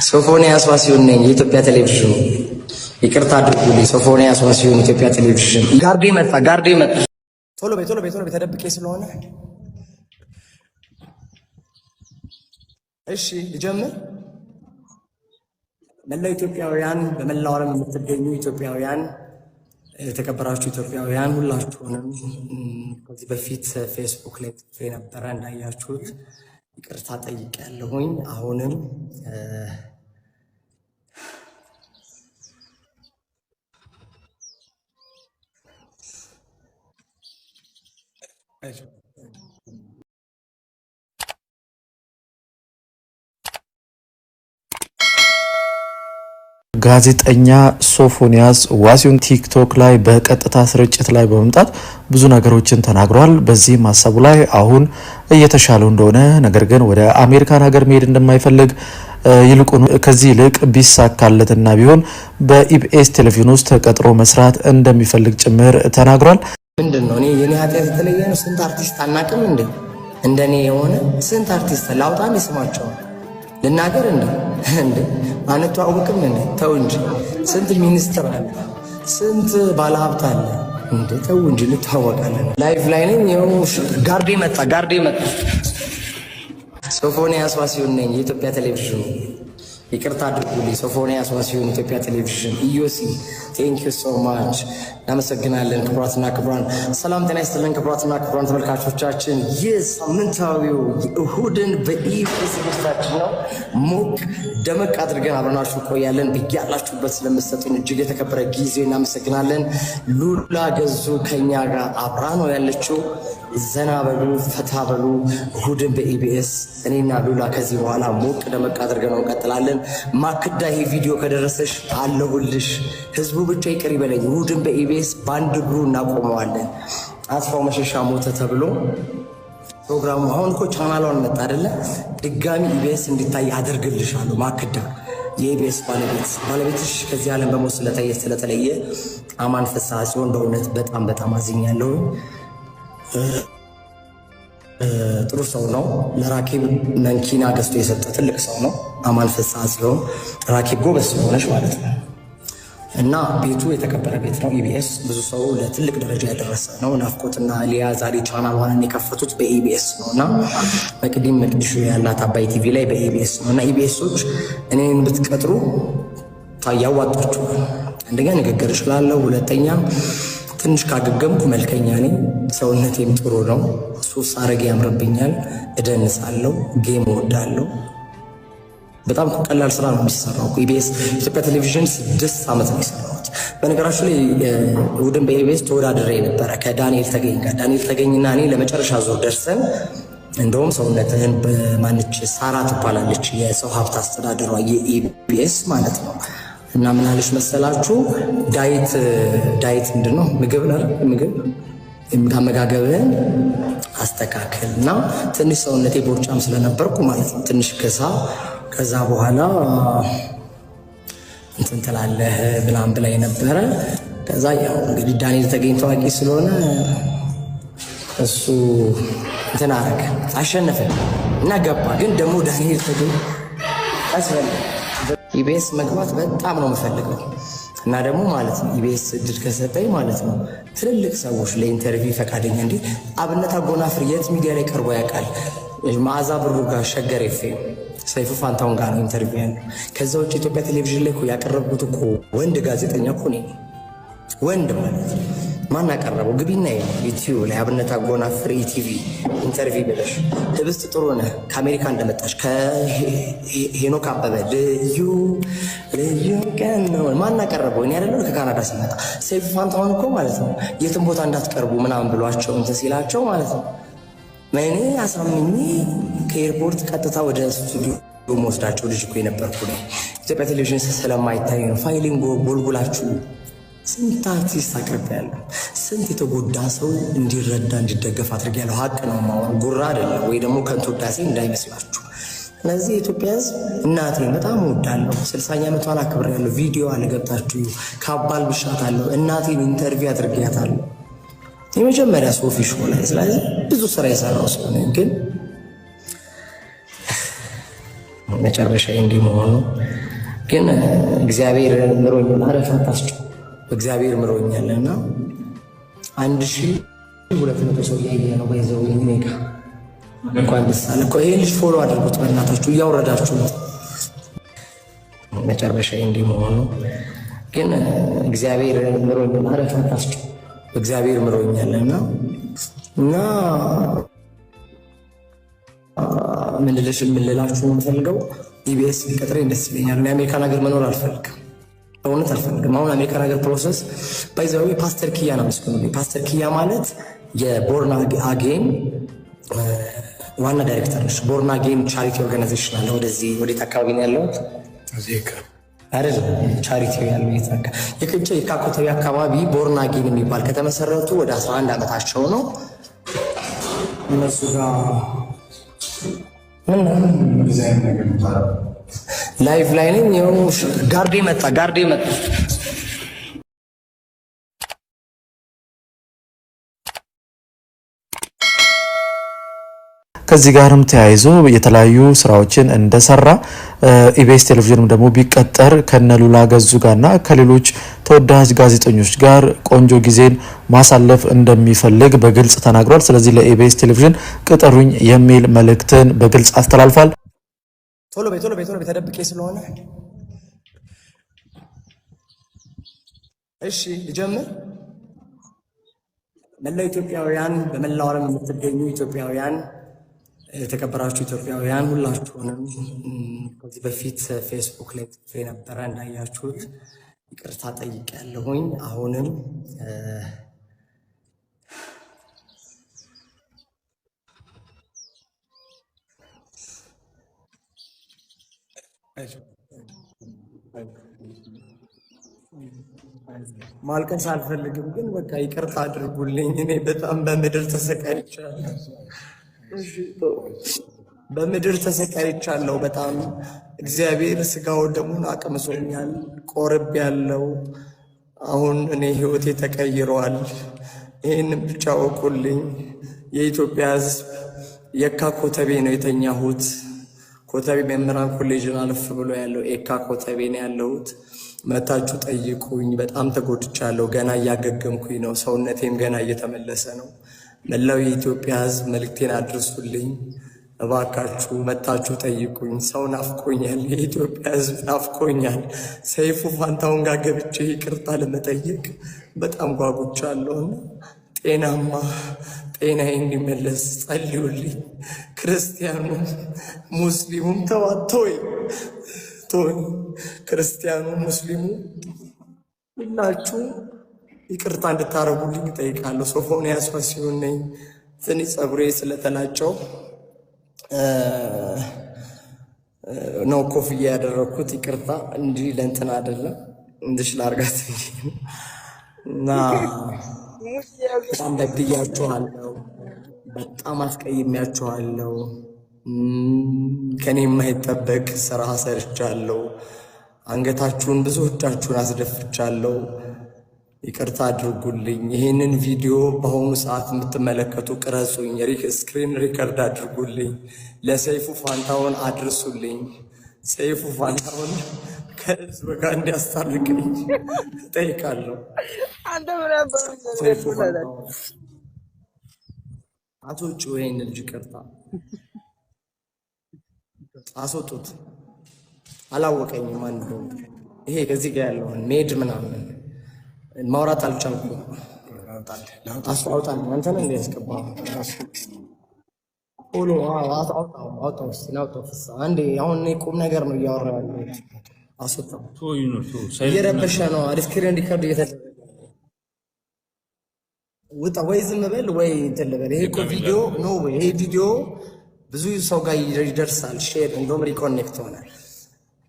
ሶፎንያስ ዋሲሁን ነኝ የኢትዮጵያ ቴሌቪዥን። ይቅርታ አድርጉልኝ። ሶፎንያስ ዋሲሁን ኢትዮጵያ ቴሌቪዥን። ጋርዴ መጣ። ቶሎ በይ ተደብቄ ስለሆነ። እሺ ልጀምር። መላው ኢትዮጵያውያን፣ በመላው ዓለም የምትገኙ ኢትዮጵያውያን፣ የተከበራችሁ ኢትዮጵያውያን ሁላችሁንም ከዚህ በፊት ፌስቡክ ላይ ጽፌ ነበረ እንዳያችሁት ይቅርታ ጠይቄያለሁኝ። አሁንም ጋዜጠኛ ሶፎንያስ ዋሲሁን ቲክቶክ ላይ በቀጥታ ስርጭት ላይ በመምጣት ብዙ ነገሮችን ተናግሯል። በዚህም ሀሳቡ ላይ አሁን እየተሻለው እንደሆነ፣ ነገር ግን ወደ አሜሪካን ሀገር መሄድ እንደማይፈልግ ይልቁን ከዚህ ይልቅ ቢሳካለትና ቢሆን በኢቢኤስ ቴሌቪዥን ውስጥ ተቀጥሮ መስራት እንደሚፈልግ ጭምር ተናግሯል። ምንድነው እኔ የኔ ኃጢአት የተለየ ነው? ስንት አርቲስት አናቅም እንዴ? እንደኔ የሆነ ስንት አርቲስት ላውጣም ይስማቸው ልናገር እንዴ? አንተዋወቅም እንዴ? ተው እንጂ። ስንት ሚኒስትር አለ፣ ስንት ባለሀብት አለ እንዴ? ተው እንጂ እንተዋወቃለን። ላይቭ ላይ ነኝ። ጋርዴ መጣ። ሶፎንያስ ዋሲሁን ነኝ የኢትዮጵያ ቴሌቪዥን። ይቅርታ አድርጉልኝ። ሶፎንያስ ዋሲሁን ኢትዮጵያ ቴሌቪዥን። ኢዮሲ ቴንክ ዩ ሶ ማች እናመሰግናለን። ክቡራትና ክቡራን ሰላም ጤና ይስጥልን። ክቡራትና ክቡራን ተመልካቾቻችን ይህ ሳምንታዊው እሁድን በኢቢኤስ ዝግጅታችን ነው። ሞቅ ደመቅ አድርገን አብረናችሁ ቆያለን። ብያላችሁበት ስለምትሰጡን እጅግ የተከበረ ጊዜ እናመሰግናለን። ሉላ ገዙ ከኛ ጋር አብራ ነው ያለችው። ዘና በሉ ፈታ በሉ። እሁድን በኢቢኤስ እኔና ሉላ ከዚህ በኋላ ሞቅ ደመቅ አድርገን ነው እንቀጥላለን። ማክዳ ይሄ ቪዲዮ ከደረሰሽ አለሁልሽ። ህዝቡ ብቻ ይቅር ይበለኝ። እሁድን በኢቢኤስ በአንድ እግሩ እናቆመዋለን። አስፋው መሸሻ ሞተ ተብሎ ፕሮግራሙ አሁን እኮ ቻናሏን መጣ አይደለ? ድጋሚ ኢቢኤስ እንዲታይ አደርግልሻለሁ። ማክዳ የኢቢኤስ ባለቤትሽ ከዚህ ዓለም በሞት ስለተለየ አማን ፍስሐ ሲሆን በእውነት በጣም አዝኛለሁ። ጥሩ ሰው ነው። ለራኬብ መንኪና ገዝቶ የሰጠ ትልቅ ሰው ነው አማን ፍስሐ ሲሆን ራኬብ ጎበዝ ስለሆነች ማለት ነው። እና ቤቱ የተከበረ ቤት ነው። ኢቢኤስ ብዙ ሰው ለትልቅ ደረጃ ያደረሰ ነው። ናፍቆትና ሊያ ዛሬ ቻናሏን የከፈቱት በኢቢኤስ ነው እና መቅዲም መቅዲሹ ያላት አባይ ቲቪ ላይ በኢቢኤስ ነው እና ኢቢኤሶች እኔን ብትቀጥሩ ታያዋጣችሁ። አንደኛ ንግግር እችላለሁ፣ ሁለተኛ ትንሽ ካገገምኩ መልከኛ ነኝ፣ ሰውነቴም ጥሩ ነው። ሱስ አረግ ያምርብኛል፣ እደንሳለሁ፣ ጌም እወዳለሁ። በጣም ቀላል ስራ ነው የሚሰራው። ኢቢኤስ ኢትዮጵያ ቴሌቪዥን 6 ዓመት ነው የሰራሁት። በነገራችሁ ላይ እሁድን በኢቢኤስ ተወዳድሬ ነበረ ከዳንኤል ተገኝ ጋር። ዳንኤል ተገኝና እኔ ለመጨረሻ ዙር ደርሰን እንደውም ሰውነትህን በማንች ሳራ ትባላለች የሰው ሀብት አስተዳደሯ የኢቢኤስ ማለት ነው። እና ምን አለች መሰላችሁ? ዳይት ምንድነው? ምግብ አመጋገብህን አስተካክል እና ትንሽ ሰውነቴ ቦርጫም ስለነበርኩ ማለት ነው ትንሽ ከዛ በኋላ እንትን ትላለህ ብላም ብላ ነበረ። ከዛ ያው እንግዲህ ዳንኤል ተገኝ ታዋቂ ስለሆነ እሱ እንትን አረገ፣ አሸነፈ እና ገባ። ግን ደግሞ ዳንኤል ተገኝ ኢቢኤስ መግባት በጣም ነው የምፈልገው እና ደግሞ ማለት ነው ኢቢኤስ እድል ከሰጠኝ ማለት ነው ትልልቅ ሰዎች ለኢንተርቪው ፈቃደኛ እንዴ አብነት አጎናፍር የት ሚዲያ ላይ ቀርቦ ያውቃል? መዓዛ ብሩ ጋር ሸገር ኤፍኤም ሰይፉ ፋንታውን ጋር ነው ኢንተርቪው ያለው። ከዛ ውጭ ኢትዮጵያ ቴሌቪዥን ላይ እኮ ያቀረብኩት እኮ ወንድ ጋዜጠኛ እኮ ነኝ። ወንድ ማለት ማን አቀረበው? ግቢና ዩቲዩብ ላይ አብነት አጎናፍር ኢቲቪ ኢንተርቪው ብለሽ ህብስት ጥሩ ነህ ከአሜሪካ እንደመጣሽ ከሄኖክ አበበ ልዩ ቀን ነው ማን አቀረበው? እኔ አይደለም ከካናዳ ሲመጣ ሰይፉ ፋንታውን እኮ ማለት ነው የትም ቦታ እንዳትቀርቡ ምናምን ብሏቸው እንትን ሲላቸው ማለት ነው እኔ አሳምኜ ከኤርፖርት ቀጥታ ወደ ስቱዲዮ መወስዳቸው ልጅ እኮ የነበርኩ ነው። ኢትዮጵያ ቴሌቪዥን ስለማይታይ ነው ፋይሊንግ ጎልጉላችሁ ስንት አርቲስት አቅርቤያለሁ። ስንት የተጎዳ ሰው እንዲረዳ እንዲደገፍ አድርጌያለሁ። ሀቅ ነው የማወራው፣ ጉራ አይደለም ወይ ደግሞ ከንቱ ውዳሴ እንዳይመስላችሁ። ስለዚህ የኢትዮጵያ ሕዝብ እናቴን በጣም እወዳለሁ። 60ኛ ዓመቷን አክብሬያለሁ። ቪዲዮ አለገብታችሁ ካባል ብሻታለሁ። እናቴን ኢንተርቪው አድርጌያታለሁ የመጀመሪያ ሶፊ ሾው ላይ። ስለዚህ ብዙ ስራ የሰራው ስለሆነ ግን መጨረሻ እንዲህ መሆኑ ግን እግዚአብሔር ምሮኛል። አረፍ አታስጭ እግዚአብሔር ምሮኛልና 1200 ሰው እያየ ነው ባይዘው ኔጋ እንኳን ደስ አለ እኮ። ይሄን ልጅ ፎሎ አድርጉት በእናታችሁ እያወረዳችሁ ነው። መጨረሻ እንዲህ መሆኑ ግን እግዚአብሔር ምሮኛል። አረፍ አታስጭ እግዚአብሔር ምሮኛልና እና ምን ልላችሁ ነው የምፈልገው፣ ኢቢኤስ ቢቀጥረኝ ደስ ይለኛል። እኔ አሜሪካን ሀገር መኖር አልፈልግም፣ እውነት አልፈልግም። አሁን አሜሪካን ሀገር ፕሮሰስ ባይዘው ፓስተር ኪያ ነው መስኩኝ። ፓስተር ኪያ ማለት የቦርን አጌን ዋና ዳይሬክተር ነች። ቦርን አጌን ቻሪቲ ኦርጋናይዜሽን አለ። ወደዚህ ወዴት አካባቢ ነው ያለው? አይደል ቻሪቲ ያለው የተካ የከንጨ የካኮተቢ አካባቢ ቦርን አጌን የሚባል ከተመሰረቱ ወደ 11 ዓመታቸው ነው። እነሱ ጋር ላይፍ ላይ ነኝ። ጋርዴ መጣ። ከዚህ ጋርም ተያይዞ የተለያዩ ስራዎችን እንደሰራ ኢቢኤስ ቴሌቪዥንም ደግሞ ቢቀጠር ከነሉላ ገዙ ጋርና ከሌሎች ተወዳጅ ጋዜጠኞች ጋር ቆንጆ ጊዜን ማሳለፍ እንደሚፈልግ በግልጽ ተናግሯል። ስለዚህ ለኢቢኤስ ቴሌቪዥን ቅጠሩኝ የሚል መልእክትን በግልጽ አስተላልፏል። ቶሎ በይ ተደብቄ ስለሆነ እሺ ልጀምር። መላው ኢትዮጵያውያን፣ በመላው ዓለም የምትገኙ ኢትዮጵያውያን፣ የተከበራችሁ ኢትዮጵያውያን ሁላችሁንም ከዚህ በፊት ፌስቡክ ላይ ጽፌ ነበረ እንዳያችሁት ይቅርታ ጠይቄያለሁኝ። አሁንም ማልቀስ አልፈልግም፣ ግን በቃ ይቅርታ አድርጉልኝ። እኔ በጣም በምድር ተሰቃይቻለሁ። በጣም እግዚአብሔር ስጋው ደሙን አቅምሶኛል። ቆርብ ያለው አሁን እኔ ህይወቴ ተቀይሯል። ይህን ብቻ ወቁልኝ። የኢትዮጵያ ህዝብ የካ ኮተቤ ነው የተኛሁት። ኮተቤ መምህራን ኮሌጅን አለፍ ብሎ ያለው ኤካ ኮተቤ ነው ያለሁት። መታችሁ ጠይቁኝ። በጣም ተጎድቻለሁ። ገና እያገገምኩኝ ነው። ሰውነቴም ገና እየተመለሰ ነው። መላው የኢትዮጵያ ህዝብ መልእክቴን አድርሱልኝ እባካችሁ። መታችሁ ጠይቁኝ። ሰው ናፍቆኛል። የኢትዮጵያ ህዝብ ናፍቆኛል። ሰይፉ ፋንታሁን ጋር ገብቼ ይቅርታ ለመጠየቅ በጣም ጓጉቻለሁና ጤናዬ እንዲመለስ ጸልዩልኝ። ክርስቲያኑም ሙስሊሙም ተዋቶይ ክርስቲያኑ ሙስሊሙ ሁላችሁ ይቅርታ እንድታረጉልኝ እጠይቃለሁ። ሶፎንያስ ወሲሁን ነኝ። ትንሽ ጸጉሬ ስለተላጨው ነው ኮፍያ ያደረኩት። ይቅርታ እንጂ ለእንትን አይደለም፣ እንድሽ ላርጋት እና በጣም በድያችኋለሁ፣ በጣም አስቀይሜያችኋለሁ። ከኔ የማይጠበቅ ስራ ሰርቻለሁ። አንገታችሁን ብዙዎቻችሁን አስደፍቻለሁ። ይቅርታ አድርጉልኝ። ይህንን ቪዲዮ በአሁኑ ሰዓት የምትመለከቱ ቅረጹኝ፣ ስክሪን ሪከርድ አድርጉልኝ፣ ለሰይፉ ፋንታሁን አድርሱልኝ። ሰይፉ ፋንታሁን ከህዝብ ጋር እንዲያስታርቀኝ እጠይቃለሁ። ሰይፉ ፋንታሁን አትውጭ ወይን ልጅ ይቅርታ አስወጡት። አላወቀኝም። አንዱ ይሄ ከዚህ ጋር ያለውን ሜድ ምናምን ማውራት አልቻልኩም። አውጣል አንተን እንደ ያስገባ ሁሉ አውጣው ፍሳ አንዴ። አሁን እኔ ቁም ነገር ነው እያወራሁ ያለሁት። አስወጣው። እየረበሸ ነው። ስክሪን ሪከርድ እየተደረገ ውጣ። ወይ ዝም በል ወይ እንትን ልበል። ይሄ እኮ ቪዲዮ ነው። ይሄ ቪዲዮ ብዙ ሰው ጋር ይደርሳል። ሼር እንደውም ሪኮኔክት ሆናል።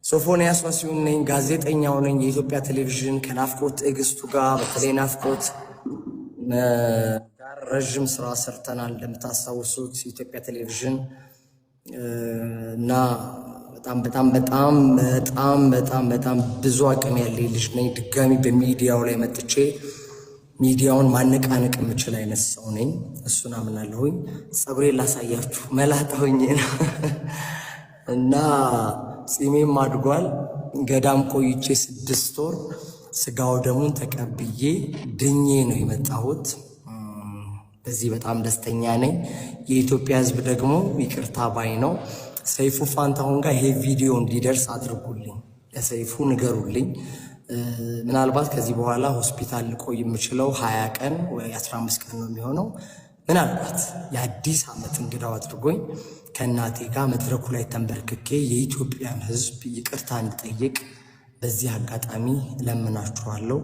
ሶፎንያስ ወሲሁን ነኝ፣ ጋዜጠኛው ነኝ። የኢትዮጵያ ቴሌቪዥን ከናፍቆት ትዕግስቱ ጋር በተለይ ናፍቆት ጋር ረዥም ስራ ሰርተናል እንደምታስታውሱት የኢትዮጵያ ቴሌቪዥን እና በጣም ብዙ አቅም ያለኝ ልጅ ነኝ። ድጋሚ በሚዲያው ላይ መጥቼ ሚዲያውን ማነቃነቅ የምችል አይነት ሰው ነኝ። እሱን አምናለሁኝ። ጸጉሬን ላሳያችሁ። መላጣ ሆኜ ነው እና ጺሜም አድጓል። ገዳም ቆይቼ 6 ወር ስጋው ደሙን ተቀብዬ ድኜ ነው የመጣሁት። በዚህ በጣም ደስተኛ ነኝ። የኢትዮጵያ ሕዝብ ደግሞ ይቅርታ ባይ ነው። ሰይፉ ፋንታሁን ጋር ይሄ ቪዲዮ እንዲደርስ አድርጉልኝ፣ ለሰይፉ ንገሩልኝ። ምናልባት ከዚህ በኋላ ሆስፒታል ልቆይ የምችለው 20 ቀን ወይ 15 ቀን ነው የሚሆነው። ምናልባት የአዲስ ዓመት እንግዳው አድርጎኝ ከእናቴ ጋር መድረኩ ላይ ተንበርክኬ የኢትዮጵያን ሕዝብ ይቅርታ እንድጠይቅ በዚህ አጋጣሚ ለምናችኋለሁ።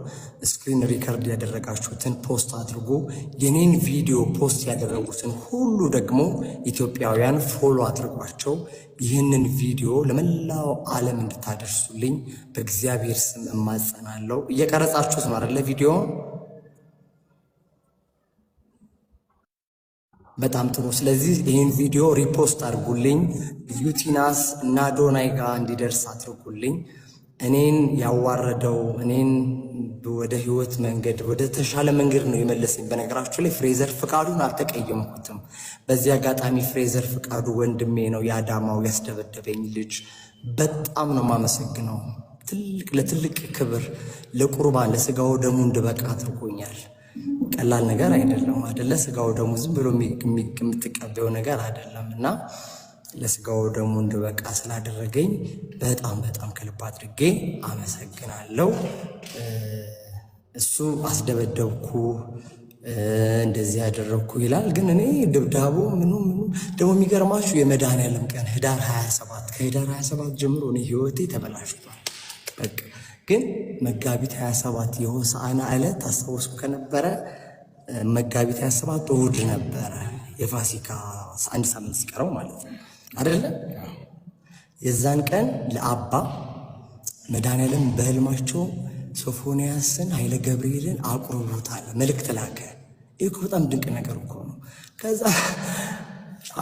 ስክሪን ሪከርድ ያደረጋችሁትን ፖስት አድርጎ የኔን ቪዲዮ ፖስት ያደረጉትን ሁሉ ደግሞ ኢትዮጵያውያን ፎሎ አድርጓቸው። ይህንን ቪዲዮ ለመላው ዓለም እንድታደርሱልኝ በእግዚአብሔር ስም እማጸናለሁ። እየቀረጻችሁት ነው አይደለ? ቪዲዮ በጣም ጥሩ። ስለዚህ ይህን ቪዲዮ ሪፖስት አድርጉልኝ፣ ዩቲናስ እና ዶናይ ጋር እንዲደርስ አድርጉልኝ። እኔን ያዋረደው እኔን ወደ ህይወት መንገድ ወደ ተሻለ መንገድ ነው የመለሰኝ። በነገራችሁ ላይ ፍሬዘር ፍቃዱን አልተቀየምኩትም። በዚህ አጋጣሚ ፍሬዘር ፍቃዱ ወንድሜ ነው፣ የአዳማው ያስደበደበኝ ልጅ። በጣም ነው የማመሰግነው። ለትልቅ ክብር ለቁርባን ለስጋው ደሙ እንድበቃ አድርጎኛል። ቀላል ነገር አይደለም አይደለ? ስጋው ደሙ ዝም ብሎ የምትቀበው ነገር አይደለም እና ለስጋው ደሙ እንድበቃ ስላደረገኝ በጣም በጣም ከልብ አድርጌ አመሰግናለሁ። እሱ አስደበደብኩ እንደዚህ ያደረግኩ ይላል፣ ግን እኔ ድብዳቦ ምኑ ደግሞ የሚገርማችሁ የመድኃኔዓለም ቀን ህዳር 27 ከህዳር 27 ጀምሮ እኔ ህይወቴ ተበላሽቷል። በቃ ግን መጋቢት 27 የሆሳዕና ዕለት ታስታውሱ ከነበረ መጋቢት 27 እሑድ ነበረ፣ የፋሲካ 1 ሳምንት ሲቀረው ማለት ነው አይደለ? የዛን ቀን ለአባ መድኃኔዓለም በህልማቸው ሶፎንያስን ኃይለ ገብርኤልን አቁርቦታል፣ መልእክት ላከ። ይህ በጣም ድንቅ ነገር እኮ ነው። ከዛ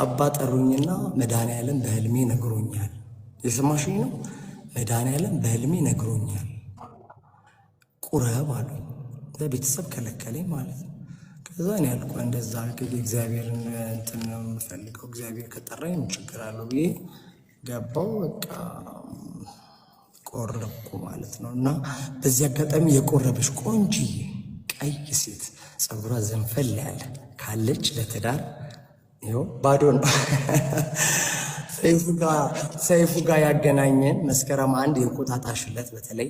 አባ ጠሩኝና መድኃኔዓለም በህልሜ ነግሮኛል። የሰማሽኝ ነው? መድኃኔዓለም በህልሜ ነግሮኛል፣ ቁረብ አሉኝ። ቤተሰብ ከለከለኝ ማለት ነው። ከዛ እኔ ያልኩ እንደዛ እግዚአብሔርን እንትን ነው የምፈልገው፣ እግዚአብሔር ከጠራኝ ምን ችግር አለው ብዬ ገባው። በቃ ቆረብኩ ማለት ነው። እና በዚህ አጋጣሚ የቆረበች ቆንጂዬ ቀይ ሴት ፀጉሯ ዘንፈል ያለ ካለች ለትዳር ይኸው ባዶ ነው። ሰይፉ ጋር ያገናኘን መስከረም 1 የእንቁጣጣሽ ዕለት በተለይ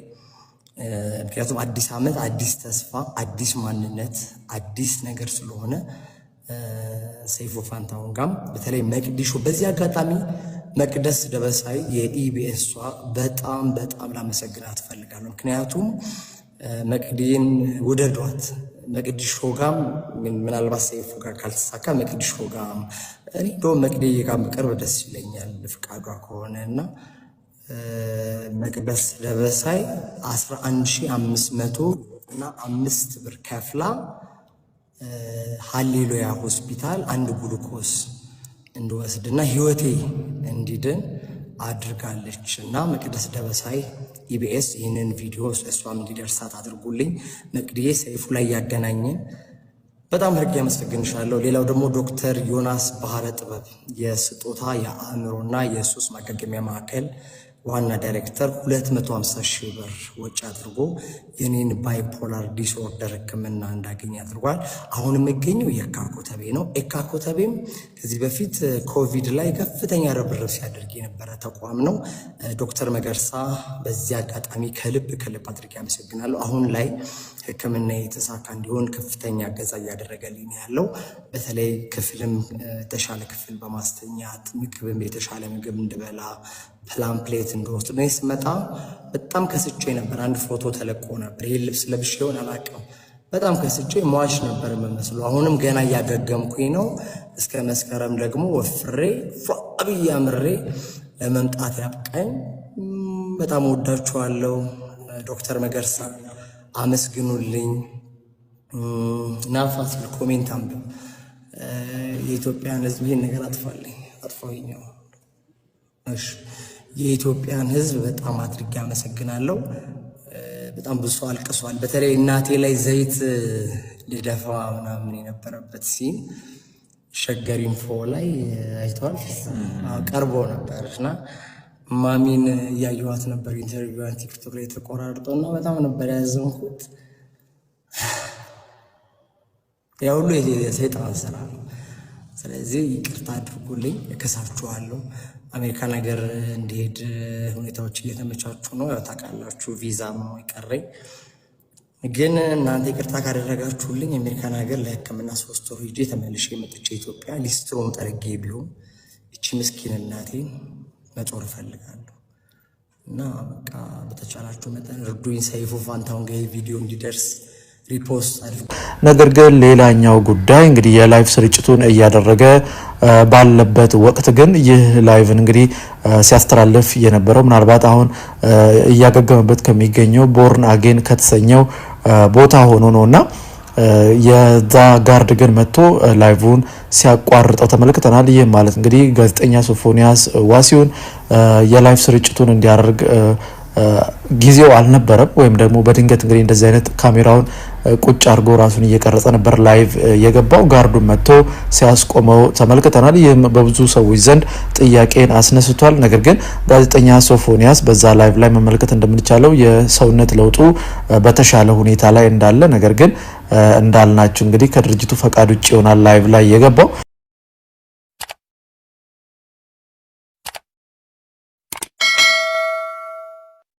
ምክንያቱም አዲስ ዓመት አዲስ ተስፋ አዲስ ማንነት አዲስ ነገር ስለሆነ ሰይፉ ፋንታሁን ጋም በተለይ መቅዲሾ በዚህ አጋጣሚ መቅደስ ደበሳይ የኢቢኤሷ በጣም በጣም ላመሰግናት እፈልጋለሁ። ምክንያቱም መቅዲን ውደዷት። መቅዲሾ ጋም ምናልባት ሰይፉ ጋር ካልተሳካ መቅዲሾ ጋም እኔ እንደውም መቅዲ ጋም በቅርብ ደስ ይለኛል ፍቃዷ ከሆነ እና መቅደስ ደበሳይ 11,500 እና 5 ብር ከፍላ ሃሌሉያ ሆስፒታል 1 ግሉኮስ እንድወስድና ህይወቴ እንዲድን አድርጋለች። እና መቅደስ ደበሳይ ኢቢኤስ ይህንን ቪዲዮ እሷም እንዲደርሳት አድርጉልኝ። መቅዲዬ ሰይፉ ላይ ያገናኘን በጣም አድርጌ አመሰግንሻለሁ። ሌላው ደግሞ ዶክተር ዮናስ ባህረ ጥበብ የስጦታ የአእምሮና የሱስ ማገገሚያ ማዕከል ዋና ዳይሬክተር 250,000 ብር ወጪ አድርጎ የኔን ባይፖላር ዲስኦርደር ሕክምና እንዳገኝ አድርጓል። አሁን የሚገኘው የካ ኮተቤ ነው። የካ ኮተቤም ከዚህ በፊት ኮቪድ ላይ ከፍተኛ ርብርብ ሲያደርግ የነበረ ተቋም ነው። ዶክተር መገርሳ በዚህ አጋጣሚ ከልብ አድርጌ አመሰግናለሁ። አሁን ላይ ሕክምና የተሳካ እንዲሆን ከፍተኛ እገዛ እያደረገልኝ ያለው በተለይ ክፍልም የተሻለ ክፍል በማስተኛት ምግብም የተሻለ ምግብ እንድበላ ፕላን ፕሌት እንደወስድ ነው። ስመጣ በጣም ከስቼ ነበር። አንድ ፎቶ ተለቆ ነበር። ይሄ ልብስ ለብሼ ይሆን አላውቅም። በጣም ከስቼ ሟች ነበር የምመስለው። አሁንም ገና እያገገምኩኝ ነው። እስከ መስከረም ደግሞ ወፍሬ ፏብዬ አምሬ ለመምጣት ያብቃኝ። በጣም ወዳችኋለሁ። ዶክተር መገርሳ አመስግኑልኝ። ናፋስ ኮሜንት አንብብ። የኢትዮጵያን ሕዝብ ይህን ነገር አጥፋውኛው። እሺ የኢትዮጵያን ሕዝብ በጣም አድርጌ አመሰግናለሁ። በጣም ብዙ ሰው አልቅሷል። በተለይ እናቴ ላይ ዘይት ልደፋ ምናምን የነበረበት ሲን ሸገር ኢንፎ ላይ አይተዋል ቀርቦ ነበር እና ማሚን ያዩዋት ነበር ኢንተርቪዋን ቲክቶክ ላይ ተቆራርጦና በጣም ነበር ያዘንኩት። ያው ሁሉ የሰይጣን ስራ ነው። ስለዚህ ይቅርታ አድርጉልኝ፣ እከሳችኋለሁ። አሜሪካን ሀገር እንዲሄድ ሁኔታዎች እየተመቻቹ ነው። ያው ታውቃላችሁ ቪዛ ነው የቀረኝ። ግን እናንተ ይቅርታ ካደረጋችሁልኝ አሜሪካን ሀገር ለሕክምና 3 ወር ሄጄ ተመልሼ መጥቼ ኢትዮጵያ ሊስትሮም ጠርጌ ቢሆን እቺ ምስኪን እናቴን መጦር እፈልጋለሁ እና በቃ በተቻላችሁ መጠን እርዱኝ። ሰይፉ ፋንታሁን ጋር ቪዲዮ እንዲደርስ ሪፖስት አድርጉ። ነገር ግን ሌላኛው ጉዳይ እንግዲህ የላይቭ ስርጭቱን እያደረገ ባለበት ወቅት ግን ይህ ላይቭን እንግዲህ ሲያስተላልፍ የነበረው ምናልባት አሁን እያገገመበት ከሚገኘው ቦርን አጌን ከተሰኘው ቦታ ሆኖ ነውና የዛ ጋርድ ግን መጥቶ ላይቭን ሲያቋርጠው ተመልክተናል። ይህ ማለት እንግዲህ ጋዜጠኛ ሶፎንያስ ዋሲሁን የላይቭ ስርጭቱን እንዲያደርግ ጊዜው አልነበረም፣ ወይም ደግሞ በድንገት እንግዲህ እንደዚህ አይነት ካሜራውን ቁጭ አድርጎ ራሱን እየቀረጸ ነበር ላይቭ የገባው። ጋርዱን መጥቶ ሲያስቆመው ተመልክተናል። ይህም በብዙ ሰዎች ዘንድ ጥያቄን አስነስቷል። ነገር ግን ጋዜጠኛ ሶፎንያስ በዛ ላይቭ ላይ መመልከት እንደምንቻለው የሰውነት ለውጡ በተሻለ ሁኔታ ላይ እንዳለ፣ ነገር ግን እንዳልናችሁ እንግዲህ ከድርጅቱ ፈቃድ ውጭ ይሆናል ላይቭ ላይ የገባው።